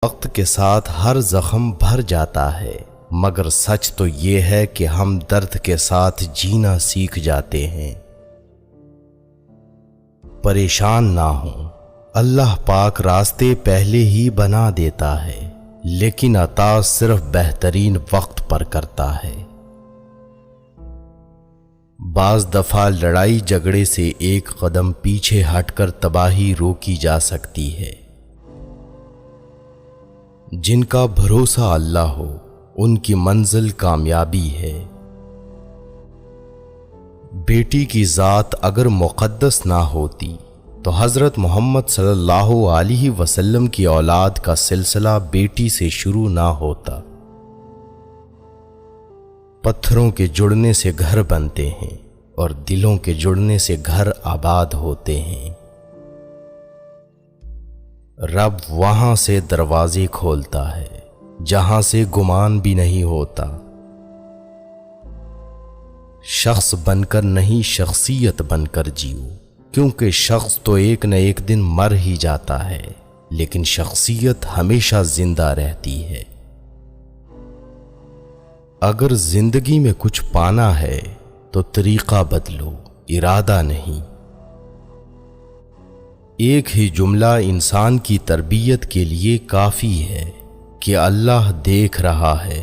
وقت کے ساتھ ہر زخم بھر جاتا ہے، مگر سچ تو یہ ہے کہ ہم درد کے ساتھ جینا سیکھ جاتے ہیں۔ پریشان نہ ہوں، اللہ پاک راستے پہلے ہی بنا دیتا ہے، لیکن عطا صرف بہترین وقت پر کرتا ہے۔ بعض دفعہ لڑائی جھگڑے سے ایک قدم پیچھے ہٹ کر تباہی روکی جا سکتی ہے۔ جن کا بھروسہ اللہ ہو ان کی منزل کامیابی ہے۔ بیٹی کی ذات اگر مقدس نہ ہوتی تو حضرت محمد صلی اللہ علیہ وسلم کی اولاد کا سلسلہ بیٹی سے شروع نہ ہوتا۔ پتھروں کے جڑنے سے گھر بنتے ہیں اور دلوں کے جڑنے سے گھر آباد ہوتے ہیں۔ رب وہاں سے دروازے کھولتا ہے جہاں سے گمان بھی نہیں ہوتا۔ شخص بن کر نہیں، شخصیت بن کر جیو، کیونکہ شخص تو ایک نہ ایک دن مر ہی جاتا ہے، لیکن شخصیت ہمیشہ زندہ رہتی ہے۔ اگر زندگی میں کچھ پانا ہے تو طریقہ بدلو، ارادہ نہیں۔ ایک ہی جملہ انسان کی تربیت کے لیے کافی ہے کہ اللہ دیکھ رہا ہے۔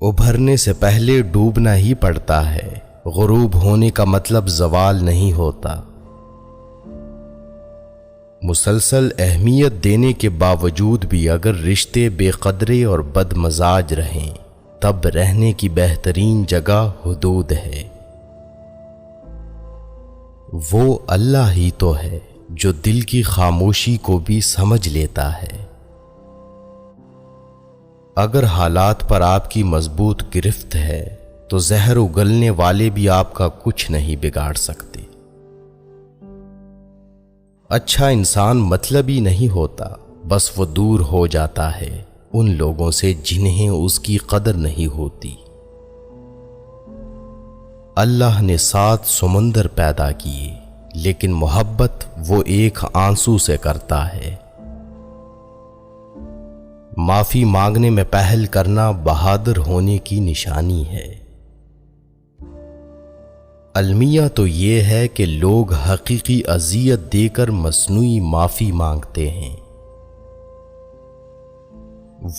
ابھرنے سے پہلے ڈوبنا ہی پڑتا ہے، غروب ہونے کا مطلب زوال نہیں ہوتا۔ مسلسل اہمیت دینے کے باوجود بھی اگر رشتے بے قدرے اور بد مزاج رہیں، تب رہنے کی بہترین جگہ حدود ہے۔ وہ اللہ ہی تو ہے جو دل کی خاموشی کو بھی سمجھ لیتا ہے۔ اگر حالات پر آپ کی مضبوط گرفت ہے تو زہر اگلنے والے بھی آپ کا کچھ نہیں بگاڑ سکتے۔ اچھا انسان مطلبی نہیں ہوتا، بس وہ دور ہو جاتا ہے ان لوگوں سے جنہیں اس کی قدر نہیں ہوتی۔ اللہ نے 7 سمندر پیدا کیے، لیکن محبت وہ ایک آنسو سے کرتا ہے۔ معافی مانگنے میں پہل کرنا بہادر ہونے کی نشانی ہے۔ المیہ تو یہ ہے کہ لوگ حقیقی اذیت دے کر مصنوعی معافی مانگتے ہیں۔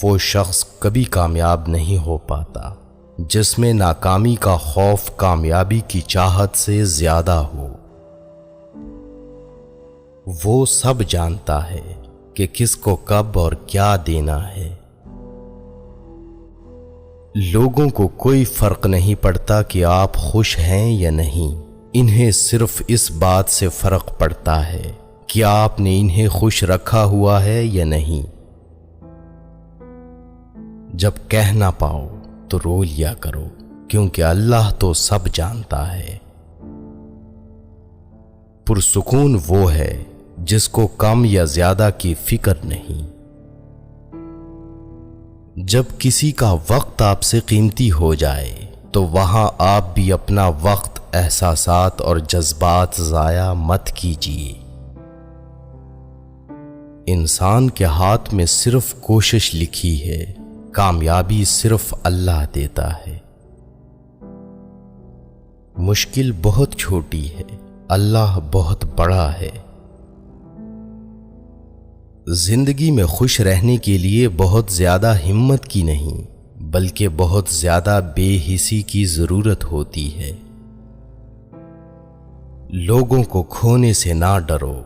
وہ شخص کبھی کامیاب نہیں ہو پاتا جس میں ناکامی کا خوف کامیابی کی چاہت سے زیادہ ہو۔ وہ سب جانتا ہے کہ کس کو کب اور کیا دینا ہے۔ لوگوں کو کوئی فرق نہیں پڑتا کہ آپ خوش ہیں یا نہیں، انہیں صرف اس بات سے فرق پڑتا ہے کہ آپ نے انہیں خوش رکھا ہوا ہے یا نہیں۔ جب کہہ نہ پاؤ تو رو لیا کرو، کیونکہ اللہ تو سب جانتا ہے۔ پرسکون وہ ہے جس کو کم یا زیادہ کی فکر نہیں۔ جب کسی کا وقت آپ سے قیمتی ہو جائے تو وہاں آپ بھی اپنا وقت، احساسات اور جذبات ضائع مت کیجیے۔ انسان کے ہاتھ میں صرف کوشش لکھی ہے، کامیابی صرف اللہ دیتا ہے۔ مشکل بہت چھوٹی ہے، اللہ بہت بڑا ہے۔ زندگی میں خوش رہنے کے لیے بہت زیادہ ہمت کی نہیں، بلکہ بہت زیادہ بے حسی کی ضرورت ہوتی ہے۔ لوگوں کو کھونے سے نہ ڈرو،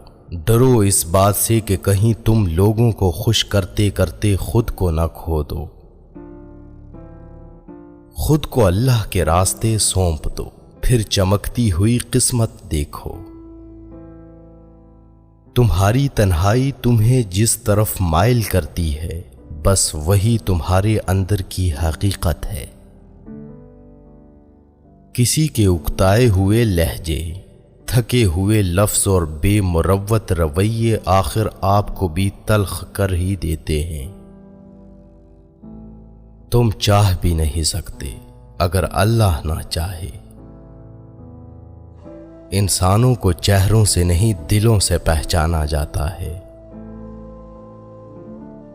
ڈرو اس بات سے کہ کہیں تم لوگوں کو خوش کرتے کرتے خود کو نہ کھو دو۔ خود کو اللہ کے راستے سونپ دو، پھر چمکتی ہوئی قسمت دیکھو۔ تمہاری تنہائی تمہیں جس طرف مائل کرتی ہے، بس وہی تمہارے اندر کی حقیقت ہے۔ کسی کے اکتائے ہوئے لہجے، تھکے ہوئے لفظ اور بے مروت رویے آخر آپ کو بھی تلخ کر ہی دیتے ہیں۔ تم چاہ بھی نہیں سکتے اگر اللہ نہ چاہے۔ انسانوں کو چہروں سے نہیں دلوں سے پہچانا جاتا ہے۔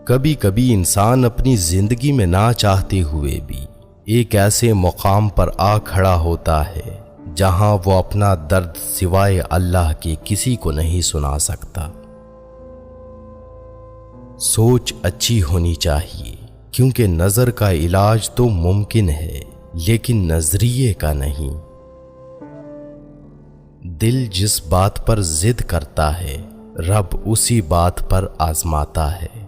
کبھی کبھی انسان اپنی زندگی میں نہ چاہتے ہوئے بھی ایک ایسے مقام پر آ کھڑا ہوتا ہے جہاں وہ اپنا درد سوائے اللہ کے کسی کو نہیں سنا سکتا۔ سوچ اچھی ہونی چاہیے، کیونکہ نظر کا علاج تو ممکن ہے لیکن نظریے کا نہیں۔ دل جس بات پر ضد کرتا ہے رب اسی بات پر آزماتا ہے۔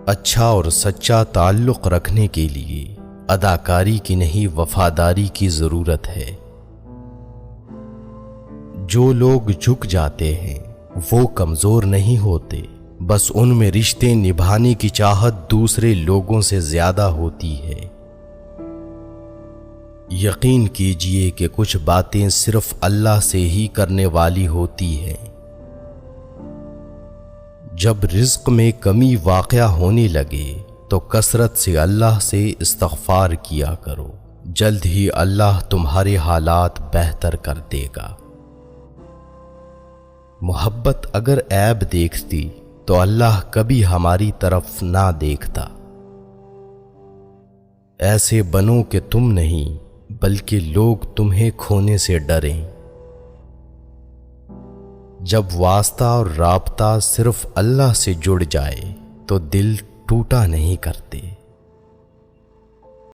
اچھا اور سچا تعلق رکھنے کے لیے اداکاری کی نہیں وفاداری کی ضرورت ہے۔ جو لوگ جھک جاتے ہیں وہ کمزور نہیں ہوتے، بس ان میں رشتے نبھانے کی چاہت دوسرے لوگوں سے زیادہ ہوتی ہے۔ یقین کیجئے کہ کچھ باتیں صرف اللہ سے ہی کرنے والی ہوتی ہیں۔ جب رزق میں کمی واقع ہونے لگے تو کثرت سے اللہ سے استغفار کیا کرو، جلد ہی اللہ تمہارے حالات بہتر کر دے گا۔ محبت اگر عیب دیکھتی تو اللہ کبھی ہماری طرف نہ دیکھتا۔ ایسے بنو کہ تم نہیں بلکہ لوگ تمہیں کھونے سے ڈریں۔ جب واسطہ اور رابطہ صرف اللہ سے جڑ جائے تو دل ٹوٹا نہیں کرتے۔